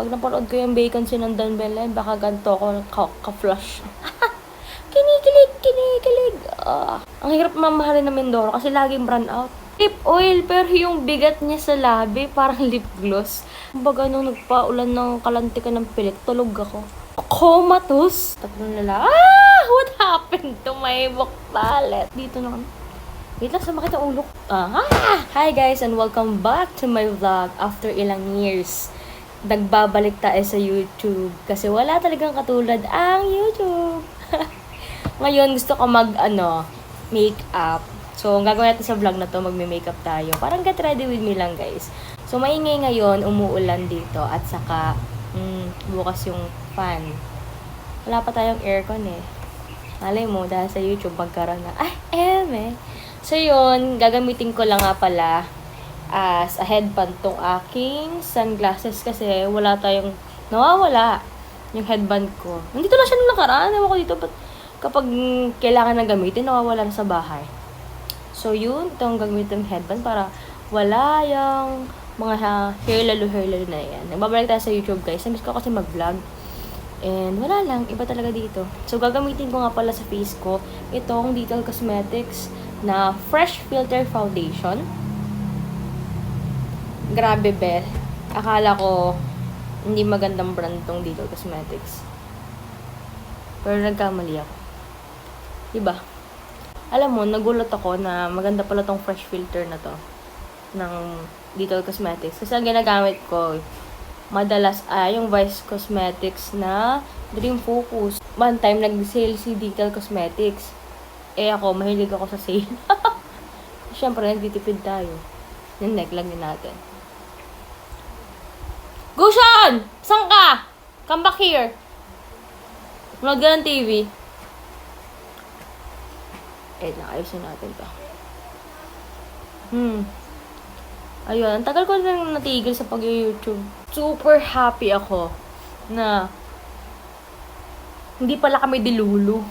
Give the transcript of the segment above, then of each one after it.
Pag napanood ko yung vacancy ng Dan Belen, baka ganito ako ka-flush. Kinikilig. Ang hirap mamahalin ng Mindoro kasi laging brand out. Lip oil, pero yung bigat niya sa labi, parang lip gloss. Kumbaga nung nagpaulan ng kalantikan ng pilik, tulog ako. Comatose. Tatlong nila, what happened to my book palette? Dito na kami. Wait lang, sumakit ang ulo. Hi guys and welcome back to my vlog after ilang years. Nagbabalik tayo sa YouTube kasi wala talagang katulad ang YouTube. Ngayon gusto ko makeup. So, ang gagawin natin sa vlog na to, magme-makeup tayo. Parang get ready with me lang, guys. So, maingay ngayon, umuulan dito. At saka, bukas yung fan. Wala pa tayong aircon eh. Malay mo, dahil sa YouTube, magkaroon na. So, yun, gagamitin ko lang nga pala as a headband tong aking sunglasses kasi nawawala yung headband ko. Nandito na siya nung nakaraan. Ewan ko dito, but kapag kailangan na gamitin, nawawala na sa bahay. So, yun, itong gagamitin ng headband para wala yung mga hair lalo na yan. Nagbabalik tayo sa YouTube, guys. Namiss ko kasi mag-vlog. And wala lang, iba talaga dito. So, gagamitin ko nga pala sa face ko itong Detail Cosmetics na Fresh Filter Foundation. Grabe, be. Akala ko hindi magandang brand tong Detail Cosmetics. Pero nagkamali ako. Diba? Alam mo, nagulat ako na maganda pala tong fresh filter na to ng Detail Cosmetics. Kasi ang ginagamit ko, madalas yung Vice Cosmetics na Dream Focus. One time, nag-sale si Detail Cosmetics. Ako, mahilig ako sa sale. Siyempre, nagtitipid tayo. Yung neck lang din natin. Gushan! Saan ka? Come back here. Manood ka ng TV. Ayusin natin to. Ayun, ang tagal ko nang natigil sa pag-YouTube. Super happy ako na hindi pala kami dilulo.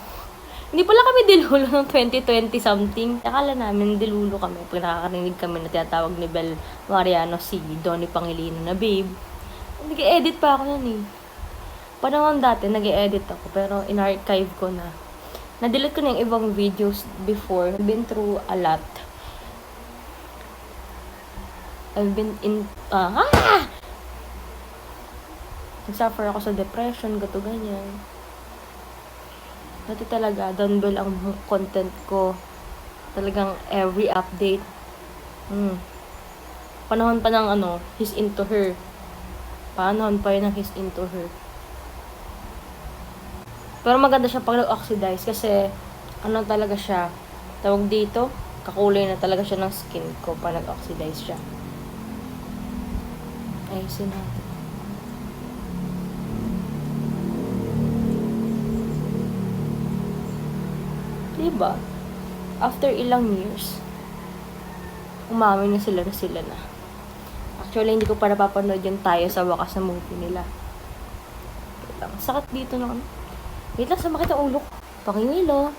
Hindi pala kami dilulo ng 2020 something. Akala namin dilulo kami pag nakakarinig kami na tinatawag ni Bel Mariano si Donnie Pangilinan na babe. Nag-e-edit pa ako nun eh. Panahon dati, nag-e-edit ako pero in-archive ko na. Na-delete ko na yung ibang videos before. I've been through a lot. I've been in... Nagsuffer ako sa depression, gato ganyan. Dati talaga, downbell ang content ko. Talagang every update. Panahon pa ng He's Into Her. Panahon pa yun ng He's Into Her. Pero maganda siya pag nag-oxidize kasi talaga siya, tawag dito, kakulay na talaga siya ng skin ko pag nag-oxidize siya. Ayusin natin. Diba? After ilang years, umamin na sila na. Actually, hindi ko pa napapanood yung tayo sa wakas na movie nila. Sakit dito na Wait lang, sumakit ang ulo ko. Pakingilo.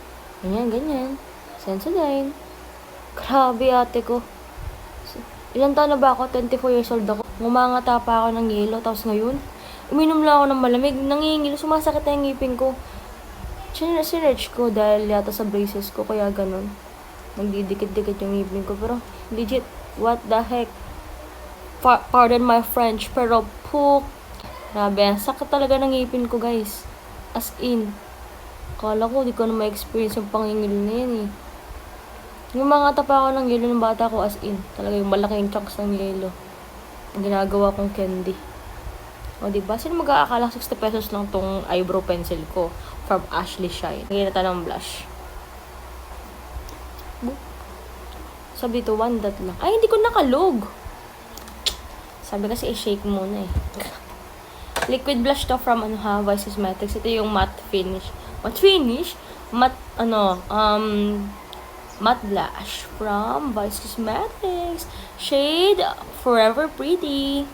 Ganyan. Sensodyne. Grabe ate ko. Ilang taon na ba ako? 24 years old ako. Ngumangata pa ako ng yelo. Tapos ngayon, uminom lang ako ng malamig. Nangingilo. Sumasakit na yung ngipin ko. Sinerch ko dahil yata sa braces ko. Kaya ganun. Nagdidikit-dikit yung ngipin ko. Pero legit, what the heck? Pardon my French. Pero grabe. Sakit talaga ng ngipin ko, guys. As in, kala ko di ko na ma-experience yung pangingil na yan eh. Yung mga tapa ako ng yelo ng bata ko as in. Talaga yung malaking chunks ng yelo. Ang ginagawa kong candy. O diba? Sino mag-aakala 60 pesos lang tong eyebrow pencil ko from Ashley Shine. Lagyan na ng blush. Sabi to, one dot lang. Ay, hindi ko nakalog. Sabi kasi i-shake muna eh. Liquid blush to from Vice Cosmetics. Ito yung matte finish. Matte blush from Vice Cosmetics. Shade Forever Pretty.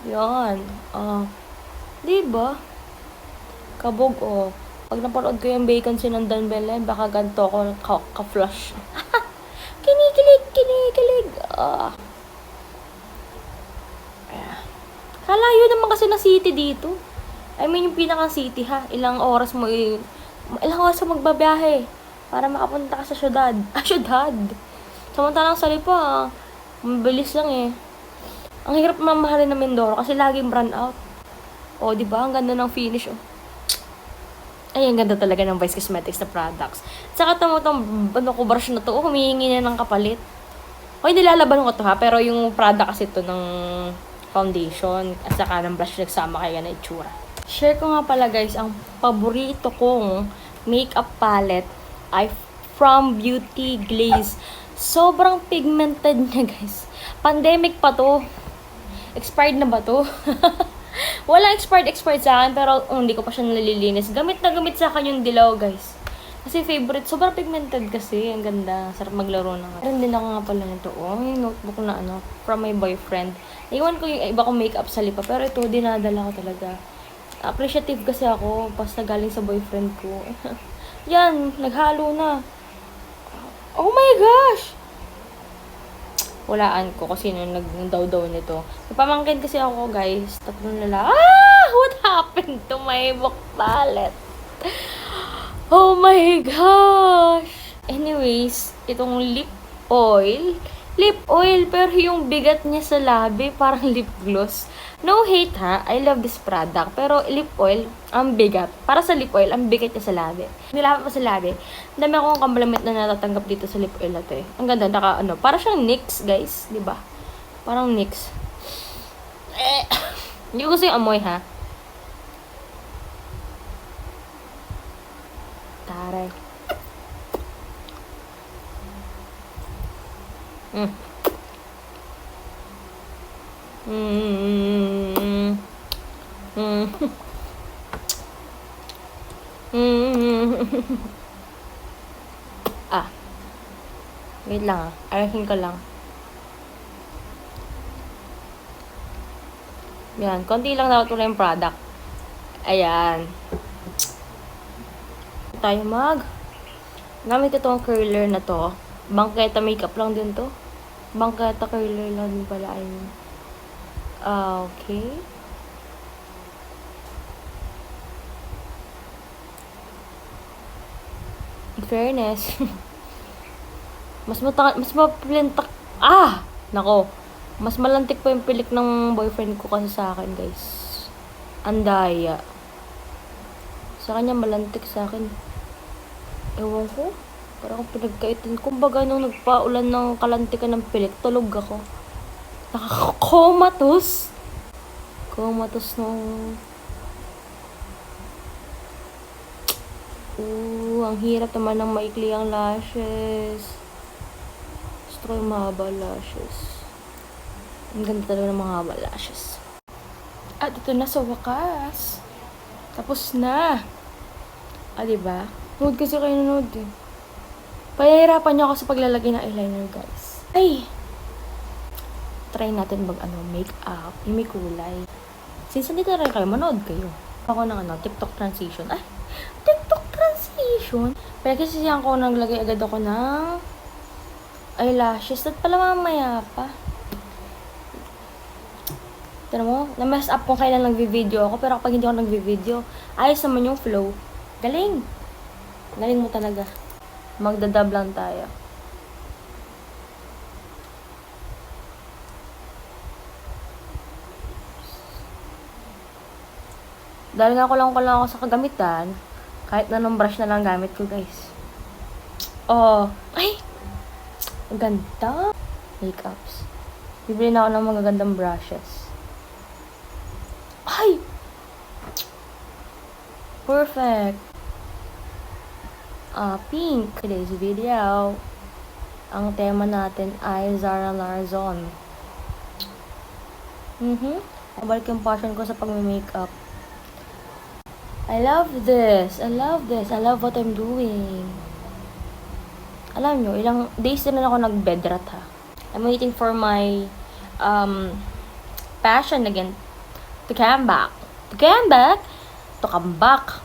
Yan. Diba? Kabog Pag napanood ko yung vacancy ng Dan Belen, baka ganito ako ka-flush. Kinikilig. Kalayo naman kasi na city dito. I mean, yung pinaka-city ha. Ilang oras mo magbabiyahe para makapunta ka sa syudad. Syudad. Samantalang sa Lipa, mabilis lang eh. Ang hirap mamahalin ng Mindoro kasi laging brand out. O, di ba? Ang ganda ng finish, oh. Ay, ang ganda talaga ng Vice Cosmetics na products. Saka itong brush na to, humihingi na ng kapalit. Okay, nilalaban ko to ha, pero yung product kasi to ng foundation at saka ng brush nagsama kaya na itsura. Share ko nga pala guys, ang paborito kong makeup palette ay from Beauty Glaze. Sobrang pigmented niya guys. Pandemic pa to. Expired na ba to? Wala expired sa akin, pero hindi ko pa siya nalilinis. Gamit na gamit sa akin yung dilaw, guys. Kasi favorite, sobrang pigmented kasi. Ang ganda, sarap maglaro na nga. Meron din ako nga pala nito, oh. Yung notebook na from my boyfriend. Iwan ko yung iba kong makeup sa Lipa, pero ito, dinadala ko talaga. Appreciative kasi ako, basta galing sa boyfriend ko. Yan, naghalo na. Oh my gosh! Walaan ko kasi nagdaw-daw nito. Napamangkin kasi ako, guys. Tatlong lalaki. What happened to my book palette? Oh my gosh! Anyways, itong lip oil. Lip oil, pero yung bigat niya sa labi, parang lip gloss. No hate ha, I love this product. Pero lip oil, ang bigat. Para sa lip oil, ang bigat niya sa labi. Nilapit pa sa labi. Dami akong compliment na natatanggap dito sa lip oil na to eh. Ang ganda, para siyang NYX guys, di ba? Parang NYX. Hindi ko gusto yung amoy ha. Taray. Wait lang arahin ko lang. Yan, konti lang dapat wala yung product. Ayan. Tayo gamit itong curler na to. Bangketa makeup lang din to. Bangketa curler lang din pala. Okay. In fairness, mas mapilintak. Nako. Mas malantik pa yung pilik ng boyfriend ko kasi sa akin, guys. Andaya. Sa kanya malantik, sa akin ewan ko. Parang pinagkaitin. Kumbaga nung nagpaulan ng kalantikan ng pilik, tulog ako. Nakaka-comatose. Comatose nung... ang hirap naman ng maikli ang lashes. Gusto ko yung mahaba lashes. Ang ganda talaga ng mga mahaba lashes. At ito na sa wakas. Tapos na. Diba? Nood kasi kayo nanood eh. Pahihirapan niyo ako sa paglalagay ng eyeliner, guys. Try natin make-up. Yung may kulay. Since hindi na rin kayo, manood kayo. Ako ng TikTok transition. TikTok transition? Pero kasi siya ako naglagay agad ako ng eyelashes. At pala mamaya pa. Tignan mo, na-mess up kung kailan nagvi-video ako. Pero kapag hindi ako nagvi-video, ayos naman yung flow. Galing. Galing mo talaga. Magdadab lang tayo. Dahil nga ko lang ako sa kagamitan, kahit na nung brush na lang gamit ko, guys. Ang ganda. Makeups. Bibili na ako ng magagandang brushes. Perfect. Pink. Today's video. Ang tema natin ay Zara Larzon. Balik yung passion ko sa pag-makeup. I love this. I love what I'm doing. Alam nyo, ilang days na ako nag-bedrat ha. I'm waiting for my passion again to come back. To come back.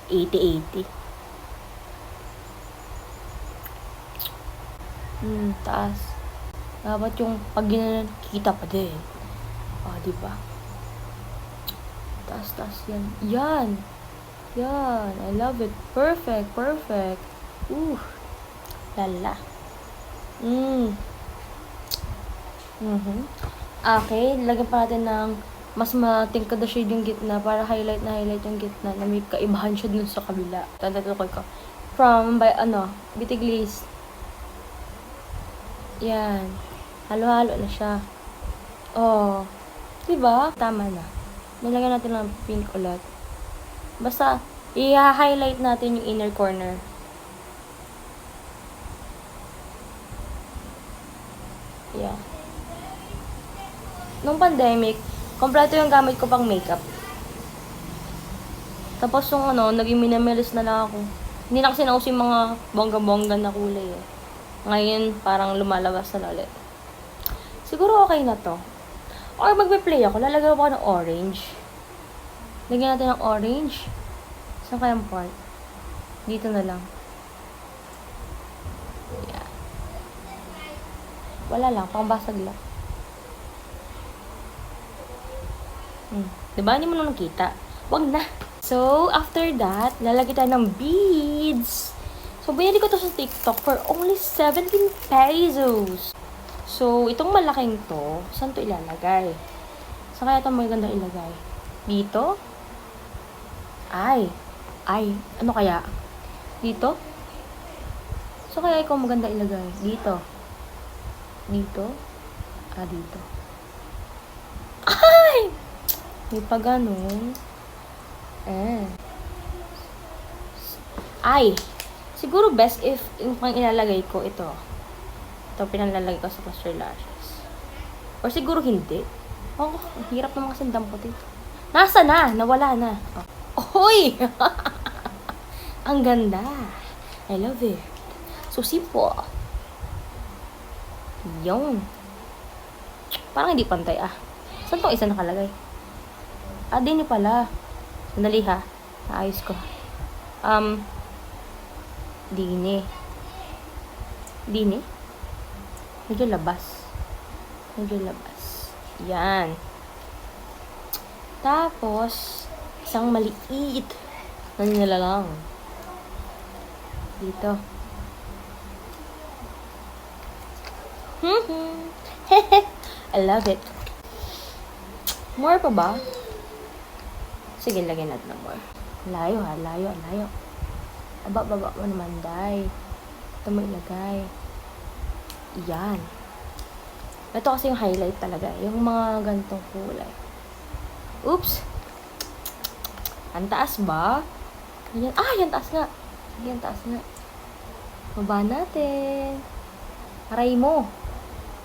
80-80. Taas. Dapat yung pag kita pa din. di ba? Taas, yan. Yan. Yan. I love it. Perfect. Lala. Okay, lagyan pa natin ng mas matingkad na shade yung gitna para highlight yung gitna na may kaibahan siya dun sa kabila. Tatutukoy ko. From, Beauty Glaze. Yan. Halo-halo na siya. Oh. Diba? Tama na. Nilagyan natin ng pink ulit. Basta, i-highlight natin yung inner corner. Yeah. Nung pandemic, kompleto yung gamit ko pang makeup. Tapos yung naging minimalist na lang ako. Hindi na kasi nauso yung mga bongga-bongga na kulay eh. Ngayon, parang lumalabas na ulit. Siguro okay na to. Or magpe-play ako, lalagyan ko ng orange. Lagyan natin ng orange. Saan kayang part? Dito na lang. Yeah. Wala lang, pangbasag lang. Diba? Hindi mo na nakita. Wag na. So, after that, lalagyan tayo ng beads. So, binili ko to sa TikTok for only 17 pesos. So, itong malaking to, saan to ilalagay? Saan kaya ito maganda ilagay? Dito? Ay, ano kaya? Dito? So, kaya ikaw maganda ilagay? Dito? Dito? Dito. Ay! May pa ganun. Ay! Siguro best if yung pang ilalagay ko ito. Ito pinalalagay ko sa cluster lashes. Or siguro hindi. Oh, ang hirap naman kasi dampot ito. Nasa na? Nawala na. Hoy! Ang ganda. I love it. So simple. Yun. Parang hindi pantay Saan tong isa nakalagay? Din pala. Sandali ha. Naayos ko. Dini. Medyo labas. Yan. Tapos, isang maliit. Nila lang. Dito. I love it. More pa ba? Sige, lagyan natin ng more. Layo. Baba mo naman, day. Ito mo ilagay. Yan. Ito kasi yung highlight talaga. Yung mga gantong kulay. Oops! Ang taas ba? Yan. Yan taas nga. Baba natin. Aray mo.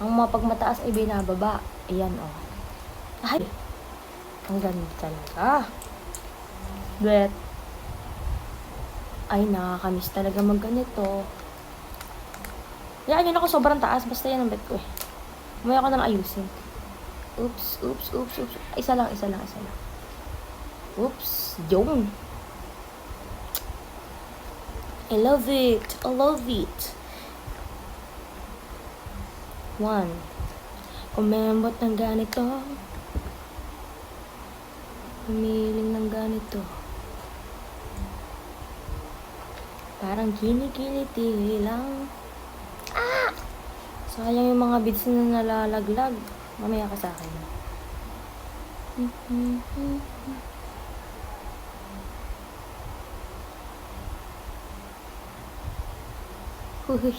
Ang mga pagmataas ay binababa. Ayan, Ay! Ang ganda talaga. But, ay, nakakamiss talaga magganito. Yan ako sobrang taas. Basta yan ang bet ko Umaya ko na lang ayusin. Oops. Isa lang. Oops. Yun. I love it. One. Kumembot ng ganito. Humiling ng ganito. Parang kinikiliti lang. Sayang yung mga beads na nalalaglag. Mamaya ka sa akin.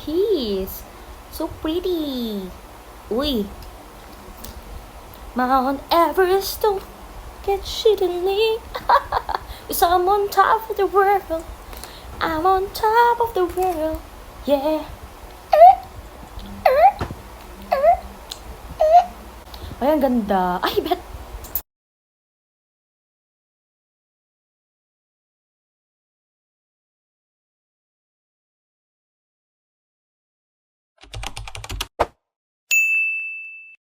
He's so pretty. Uy. Mount Everest don't get shit in me. Cause I'm on top of the world. I'm on top of the world. Yeah. Ay, ang ganda. Ay,